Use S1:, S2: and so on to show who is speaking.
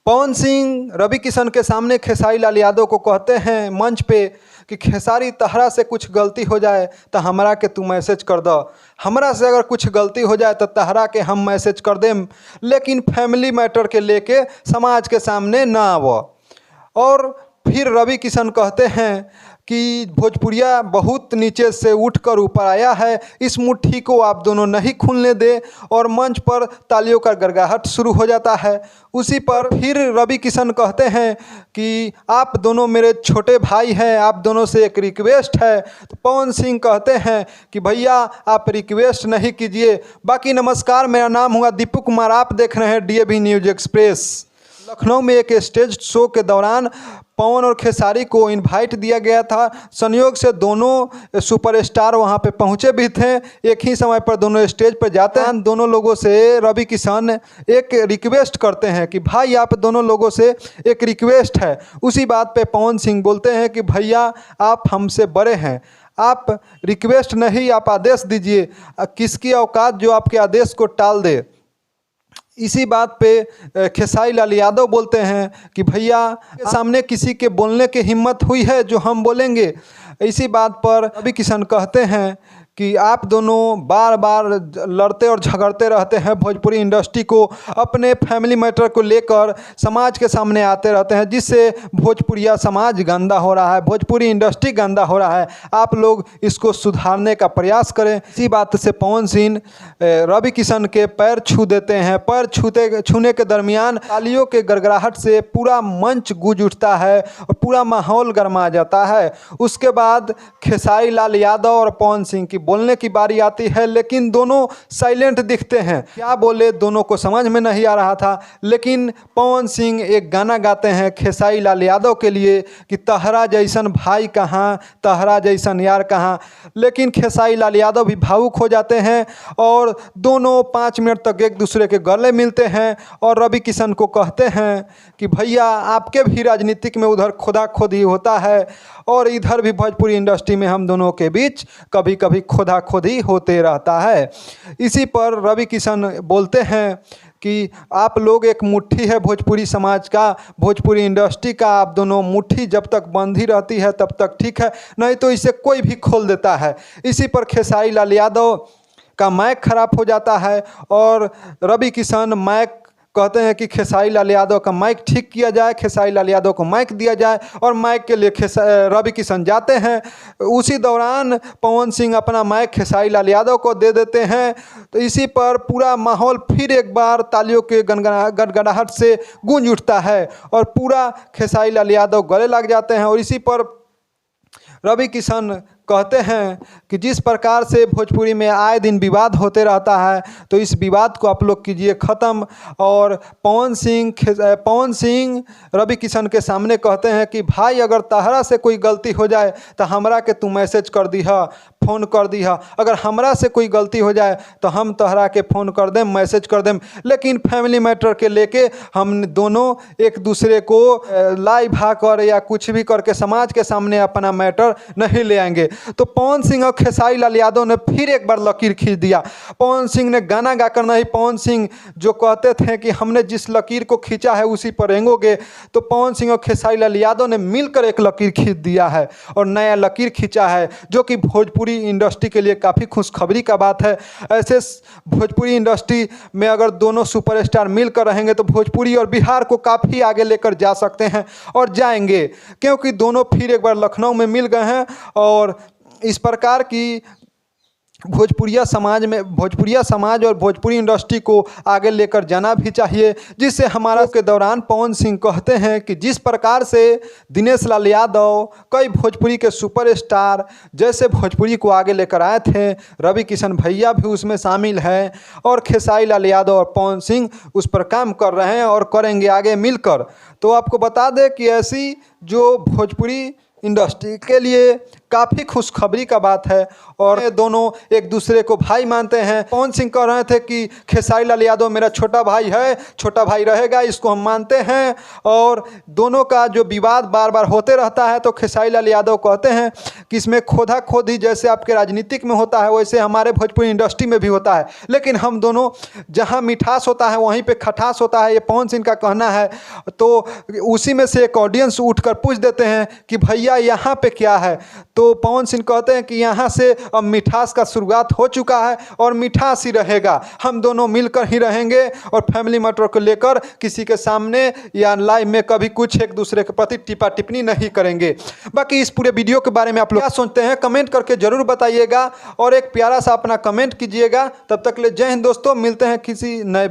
S1: पवन सिंह रवि किशन के सामने खेसारी लाल यादव को कहते हैं मंच पे कि खेसारी तहरा से कुछ गलती हो जाए तो हमरा के तू मैसेज कर दो, हमरा से अगर कुछ गलती हो जाए तो तहरा के हम मैसेज कर देम, लेकिन फैमिली मैटर के लेके समाज के सामने ना आवो। और फिर रवि किशन कहते हैं कि भोजपुरिया बहुत नीचे से उठकर ऊपर आया है, इस मुट्ठी को आप दोनों नहीं खुलने दे, और मंच पर तालियों का गड़गड़ाहट शुरू हो जाता है। उसी पर फिर रवि किशन कहते हैं कि आप दोनों मेरे छोटे भाई हैं, आप दोनों से एक रिक्वेस्ट है। तो पवन सिंह कहते हैं कि भैया आप रिक्वेस्ट नहीं कीजिए। बाकी नमस्कार, मेरा नाम हुआ दीपू कुमार, आप देख रहे हैं DAV न्यूज़ एक्सप्रेस। लखनऊ में एक स्टेज शो के दौरान पवन और खेसारी को इनवाइट दिया गया था। संयोग से दोनों सुपरस्टार वहां पे पहुंचे भी थे। एक ही समय पर दोनों स्टेज पर जाते हैं। दोनों लोगों से रवि किशन एक रिक्वेस्ट करते हैं कि भाई आप दोनों लोगों से एक रिक्वेस्ट है। उसी बात पे पवन सिंह बोलते हैं कि भैया आप हमसे बड़े हैं, आप रिक्वेस्ट नहीं आप आदेश दीजिए, किसकी औकात जो आपके आदेश को टाल दे। इसी बात पे खेसारी लाल यादव बोलते हैं कि भैया सामने किसी के बोलने की हिम्मत हुई है जो हम बोलेंगे। इसी बात पर रवि किशन कहते हैं कि आप दोनों बार बार लड़ते और झगड़ते रहते हैं, भोजपुरी इंडस्ट्री को अपने फैमिली मैटर को लेकर समाज के सामने आते रहते हैं, जिससे भोजपुरिया समाज गंदा हो रहा है, भोजपुरी इंडस्ट्री गंदा हो रहा है। आप लोग इसको सुधारने का प्रयास करें। इसी बात से पवन सिंह रवि किशन के पैर छू देते हैं। पैर छूने के दरमियान तालियों के गड़गड़ाहट से पूरा मंच गूंज उठता है और पूरा माहौल गर्मा जाता है। उसके बाद खेसारी लाल यादव और पवन सिंह की बोलने की बारी आती है, लेकिन दोनों साइलेंट दिखते हैं। क्या बोले दोनों को समझ में नहीं आ रहा था, लेकिन पवन सिंह एक गाना गाते हैं खेसारी लाल यादव के लिए कि तहरा जैसन भाई कहाँ, तहरा जैसन यार कहाँ। लेकिन खेसारी लाल यादव भी भावुक हो जाते हैं और दोनों 5 मिनट तक एक दूसरे के गले मिलते हैं और रवि किशन को कहते हैं कि भैया आपके भी राजनीतिक में उधर खुदा खुदी होता है और इधर भी भोजपुरी इंडस्ट्री में हम दोनों के बीच कभी कभी खुदा खुदी होते रहता है। इसी पर रवि किशन बोलते हैं कि आप लोग एक मुट्ठी है भोजपुरी समाज का, भोजपुरी इंडस्ट्री का, आप दोनों मुट्ठी जब तक बंद ही रहती है तब तक ठीक है, नहीं तो इसे कोई भी खोल देता है। इसी पर खेसारी लाल यादव का माइक खराब हो जाता है और रवि किशन माइक कहते हैं कि खेसारी लाल यादव का माइक ठीक किया जाए, खेसारी लाल यादव को माइक दिया जाए और माइक के लिए रवि किशन जाते हैं। उसी दौरान पवन सिंह अपना माइक खेसारी लाल यादव को दे देते हैं। तो इसी पर पूरा माहौल फिर एक बार तालियों के गड़गड़ाहट से गूंज उठता है और पूरा खेसारी लाल यादव गले लग जाते हैं। और इसी पर रवि किशन कहते हैं कि जिस प्रकार से भोजपुरी में आए दिन विवाद होते रहता है, तो इस विवाद को आप लोग कीजिए ख़त्म। और पवन सिंह रवि किशन के सामने कहते हैं कि भाई अगर तहरा से कोई गलती हो जाए तो हमरा के तू मैसेज कर दीहा, फ़ोन कर दीहा। अगर हमरा से कोई गलती हो जाए तो हम तहरा के फ़ोन कर दें, मैसेज कर दें, लेकिन फैमिली मैटर के लेके हम दोनों एक दूसरे को लाई भाकर या कुछ भी करके समाज के सामने अपना मैटर नहीं ले आएंगे। तो पवन सिंह और खेसारी लाल यादव ने फिर एक बार लकीर खींच दिया। पवन सिंह ने गाना गाकर नहीं, पवन सिंह जो कहते थे कि हमने जिस लकीर को खींचा है उसी पर रेंगोगे, तो पवन सिंह और खेसारी लाल यादव ने मिलकर एक लकीर खींच दिया है और नया लकीर खींचा है, जो कि भोजपुरी इंडस्ट्री के लिए काफ़ी खुशखबरी का बात है। ऐसे भोजपुरी इंडस्ट्री में अगर दोनों सुपरस्टार मिलकर रहेंगे तो भोजपुरी और बिहार को काफ़ी आगे लेकर जा सकते हैं और जाएंगे, क्योंकि दोनों फिर एक बार लखनऊ में मिल गए हैं। और इस प्रकार की भोजपुरिया समाज और भोजपुरी इंडस्ट्री को आगे लेकर जाना भी चाहिए। जिससे हमारा के दौरान पवन सिंह कहते हैं कि जिस प्रकार से दिनेश लाल यादव, कई भोजपुरी के सुपरस्टार जैसे भोजपुरी को आगे लेकर आए थे, रवि किशन भैया भी उसमें शामिल हैं और खेसारी लाल यादव और पवन सिंह उस पर काम कर रहे हैं और करेंगे आगे मिलकर। तो आपको बता दें कि ऐसी जो भोजपुरी इंडस्ट्री के लिए काफ़ी खुशखबरी का बात है और ये दोनों एक दूसरे को भाई मानते हैं। पवन सिंह कह रहे थे कि खेसारी लाल यादव मेरा छोटा भाई है, छोटा भाई रहेगा, इसको हम मानते हैं। और दोनों का जो विवाद बार बार होते रहता है तो खेसारी लाल यादव कहते हैं कि इसमें खोदा खोदी जैसे आपके राजनीतिक में होता है वैसे हमारे भोजपुरी इंडस्ट्री में भी होता है, लेकिन हम दोनों जहाँ मिठास होता है वहीं पे खटास होता है, ये पवन सिंह का कहना है। तो उसी में से एक ऑडियंस उठकर पूछ देते हैं कि भैया यहाँ पे क्या है, तो पवन सिंह कहते हैं कि यहाँ से अब मिठास का शुरुआत हो चुका है और मिठास ही रहेगा, हम दोनों मिलकर ही रहेंगे और फैमिली मैटर को लेकर किसी के सामने या लाइव में कभी कुछ एक दूसरे के प्रति टिप्पा टिप्पणी नहीं करेंगे। बाकी इस पूरे वीडियो के बारे में आप लोग क्या सोचते हैं कमेंट करके जरूर बताइएगा और एक प्यारा सा अपना कमेंट कीजिएगा। तब तक ले जय हिंद दोस्तों, मिलते हैं किसी नए